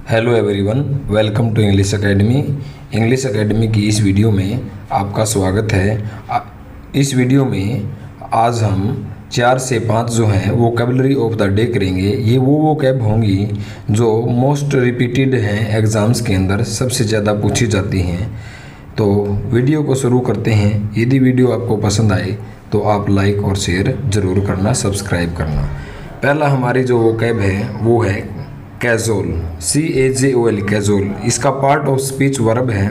Hello everyone, welcome to English academy. English academy की इस video में आपका स्वागत है। इस वीडियो में आज हम 4 से 5 जो हैं वोकैबुलरी ऑफ द डे करेंगे। ये वो वोकैब होंगी जो मोस्ट रिपीटेड हैं, एग्ज़ाम्स के अंदर सबसे ज़्यादा पूछी जाती हैं। तो वीडियो को शुरू करते हैं। यदि वीडियो आपको पसंद आए तो आप लाइक और शेयर ज़रूर करना, सब्सक्राइब करना। पहला हमारी जो वोकैब है वो है कैजुअल, CAJOL, कैजुअल। इसका पार्ट ऑफ स्पीच वर्ब है।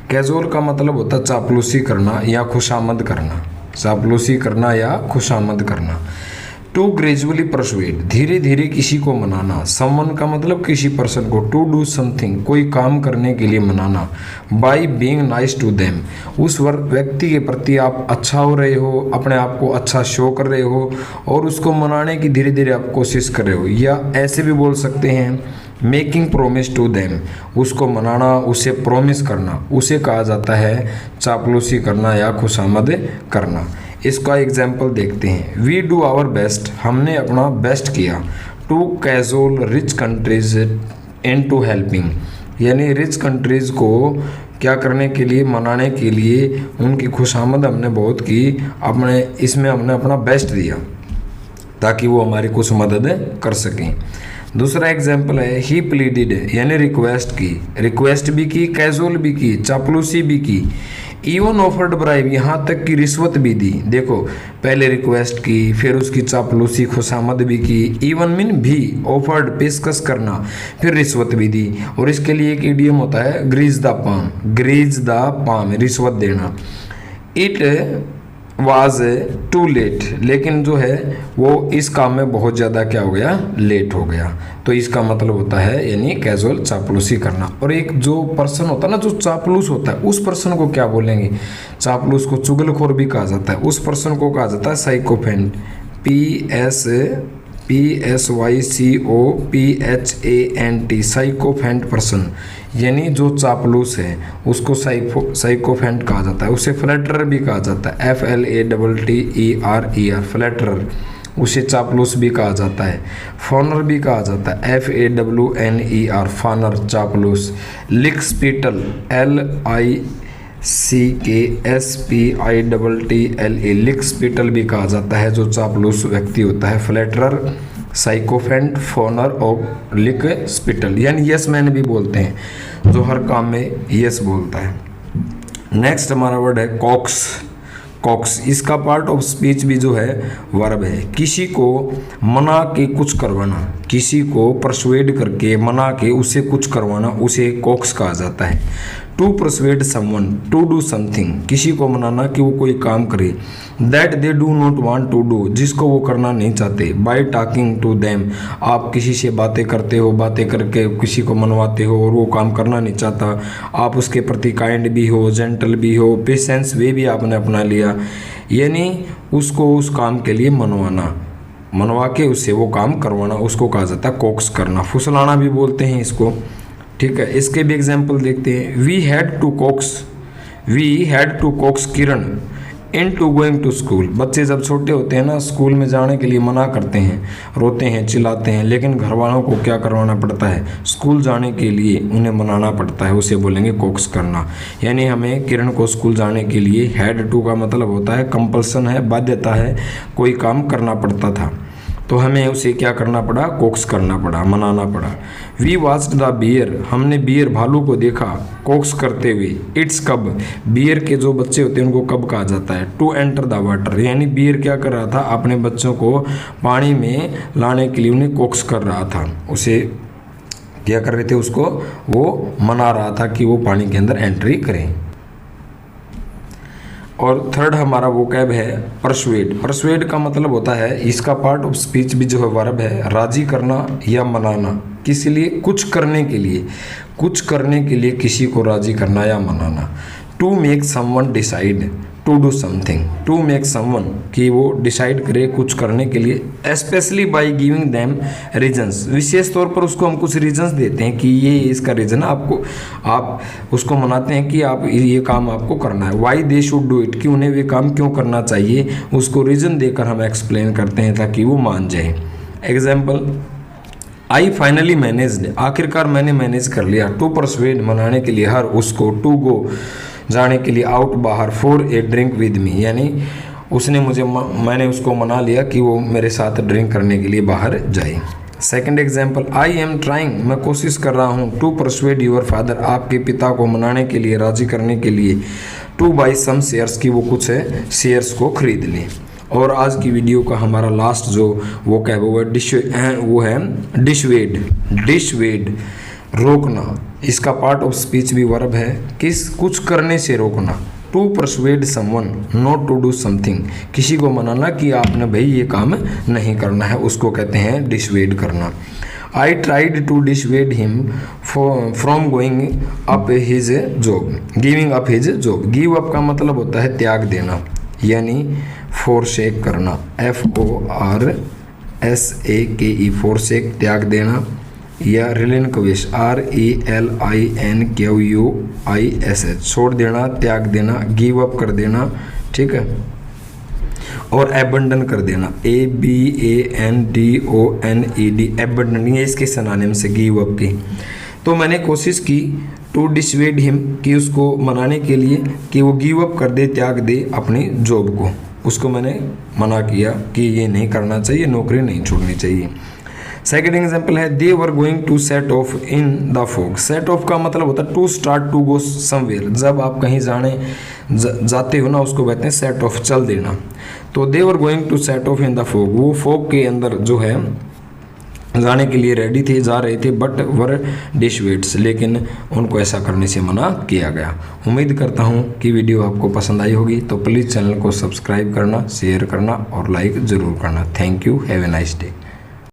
कैजुअल का मतलब होता है चापलूसी करना या खुशामद करना, चापलूसी करना या खुशामद करना। टू ग्रेजुअली परसुएड, धीरे धीरे किसी को मनाना। समवन का मतलब किसी पर्सन को। टू डू समथिंग, कोई काम करने के लिए मनाना। By being nice to them, उस व्यक्ति के प्रति आप अच्छा हो रहे हो, अपने आप को अच्छा शो कर रहे हो और उसको मनाने की धीरे धीरे आप कोशिश कर रहे हो। या ऐसे भी बोल सकते हैं मेकिंग प्रोमिस टू देम, उसको मनाना, उसे प्रोमिस करना, उसे कहा जाता है चापलूसी करना या खुशामद करना। इसका एग्जाम्पल देखते हैं। वी डू आवर बेस्ट, हमने अपना बेस्ट किया। To cajole rich countries into helping, यानी रिच कंट्रीज़ को क्या करने के लिए, मनाने के लिए, उनकी खुशामद हमने बहुत की। अपने इसमें हमने अपना बेस्ट दिया ताकि वो हमारी कुछ मदद कर सकें। दूसरा एग्जाम्पल है ही प्लीडेड, यानी रिक्वेस्ट की, रिक्वेस्ट भी की, कैजुअल भी की, चापलूसी भी की। इवन ऑफर्ड ब्राइब, यहाँ तक कि रिश्वत भी दी। देखो, पहले रिक्वेस्ट की, फिर उसकी चापलूसी खुशामद भी की। इवन मीन भी, ऑफर्ड पेशकश करना, फिर रिश्वत भी दी। और इसके लिए एक इडियम होता है grease the palm, grease the palm, रिश्वत देना। इट वाज टू लेट, लेकिन जो है वो इस काम में बहुत ज़्यादा क्या हो गया, लेट हो गया। तो इसका मतलब होता है यानी कैजुअल चापलूसी करना। और एक जो पर्सन होता है ना, जो चापलूस होता है, उस पर्सन को क्या बोलेंगे? चापलूस को चुगलखोर भी कहा जाता है। उस पर्सन को कहा जाता है साइकोफेंट, PSYCOPHANT, साइकोफेंट पर्सन, यानी जो चापलूस है उसको साइकोफेंट कहा जाता है। उसे फ्लैटरर भी कहा जाता है, FLATTERER, फ्लैटरर, उसे चापलूस भी कहा जाता है। फॉनर भी कहा जाता है, FAWNER, फॉनर, चापलूस। लिकस्पिटल, LICKSPITTLE, लिकस्पिटल भी कहा जाता है जो चापलूस व्यक्ति होता है। फ्लैटरर, साइकोफेंट, फोनर और लिकस्पिटल, यानी यस मैन भी बोलते हैं, जो हर काम में यस बोलता है। नेक्स्ट हमारा वर्ड है कॉक्स। कॉक्स, इसका पार्ट ऑफ स्पीच भी जो है वर्ब है। किसी को मना के कुछ करवाना, किसी को परसुएड करके मना के उसे कुछ करवाना, उसे कॉक्स कहा जाता है। To persuade someone to do something, किसी को मनाना कि वो कोई काम करे। That they do not want to do, जिसको वो करना नहीं चाहते। बाय टॉकिंग टू देम, आप किसी से बातें करते हो, बातें करके किसी को मनवाते हो और वो काम करना नहीं चाहता। आप उसके प्रति काइंड भी हो, जेंटल भी हो, पेशेंस वे भी आपने अपना लिया, यानी उसको उस काम के लिए मनवाना, मनवा के उससे वो काम करवाना, उसको कहा जाता है कॉक्स करना। फुसलाना भी बोलते हैं इसको, ठीक है। इसके भी एग्जाम्पल देखते हैं। We had to coax Kiran into going to school. बच्चे जब छोटे होते हैं ना, स्कूल में जाने के लिए मना करते हैं, रोते हैं, चिल्लाते हैं, लेकिन घर वालों को क्या करवाना पड़ता है, स्कूल जाने के लिए उन्हें मनाना पड़ता है, उसे बोलेंगे कॉक्स करना। यानी हमें किरण को स्कूल जाने के लिए, हैड टू का मतलब होता है कंपल्सन है, बाध्यता है, कोई काम करना पड़ता था, तो हमें उसे क्या करना पड़ा, कॉक्स करना पड़ा, मनाना पड़ा। वी वॉच्ड द बियर, हमने बियर, भालू को देखा, कॉक्स करते हुए। इट्स कब, बियर के जो बच्चे होते हैं उनको कब कहा जाता है, टू एंटर द वाटर, यानी बियर क्या कर रहा था, अपने बच्चों को पानी में लाने के लिए उन्हें कॉक्स कर रहा था, उसे क्या कर रहे थे, उसको वो मना रहा था कि वो पानी के अंदर एंट्री करें। और थर्ड हमारा वोकैब है परसुएड। परसुएड का मतलब होता है, इसका पार्ट ऑफ स्पीच भी जो है वर्ब है, राजी करना या मनाना, किसी लिए, कुछ करने के लिए, कुछ करने के लिए किसी को राजी करना या मनाना। To make someone decide to do something, to make someone, कि वो डिसाइड करे कुछ करने के लिए। Specially by giving them reasons, विशेष तौर पर उसको हम कुछ रीजंस देते हैं कि ये इसका रीज़न आपको, आप उसको मनाते हैं कि आप ये काम आपको करना है। Why they should do it, कि उन्हें वे काम क्यों करना चाहिए, उसको रीज़न देकर हम एक्सप्लेन करते हैं ताकि वो मान जाए। एग्जाम्पल, आई फाइनली मैनेज्ड, आखिरकार मैंने मैनेज कर लिया। टू परसुएड, मनाने के लिए, हर, उसको। टू गो, जाने के लिए, आउट, बाहर। For a drink with me, यानी उसने मैंने उसको मना लिया कि वो मेरे साथ ड्रिंक करने के लिए बाहर जाए। Second example, I am trying, मैं कोशिश कर रहा हूँ। टू परसुएड योर फादर, आपके पिता को मनाने के लिए, राजी करने के लिए। टू बाई सम शेयर्स, की वो कुछ शेयर्स को खरीद लें। और आज की वीडियो का हमारा लास्ट जो वो क्या वो है डिशवेड। डिशवेड, रोकना, इसका पार्ट ऑफ स्पीच भी वर्ब है, कुछ करने से रोकना। To persuade someone not to do something, किसी को मनाना कि आपने भाई ये काम नहीं करना है, उसको कहते हैं डिशवेड करना। I tried to dissuade him from going up his job, giving up his job. Give up का मतलब होता है त्याग देना, यानी फोरसेक करना। FORSAKE, फोरसेक, त्याग देना। या रिलिंक्विश, RELINQUISH, छोड़ देना, त्याग देना, गिव अप कर देना, ठीक है। और एबंडन कर देना, ABANDONED, एबंडन, ये इसके सिनोनिम से गिव अप की। तो मैंने कोशिश की टू डिसवेड हिम, कि उसको मनाने के लिए कि वो गिव अप कर दे, त्याग दे अपनी जॉब को। उसको मैंने मना किया कि ये नहीं करना चाहिए, नौकरी नहीं छोड़नी चाहिए। सेकेंड एग्जाम्पल है, they were going to set off in the fog. Set off का मतलब होता है to start to go somewhere, जब आप कहीं जाते हो ना, उसको कहते हैं सेट ऑफ, चल देना। तो they were going to set off in the fog, वो फॉग के अंदर जो है जाने के लिए रेडी थे, जा रहे थे, बट वर डिशवेड्स, लेकिन उनको ऐसा करने से मना किया गया। उम्मीद करता हूँ कि वीडियो आपको पसंद आई होगी, तो प्लीज़ चैनल को सब्सक्राइब करना, शेयर करना और लाइक ज़रूर करना। Thank you, have a nice day.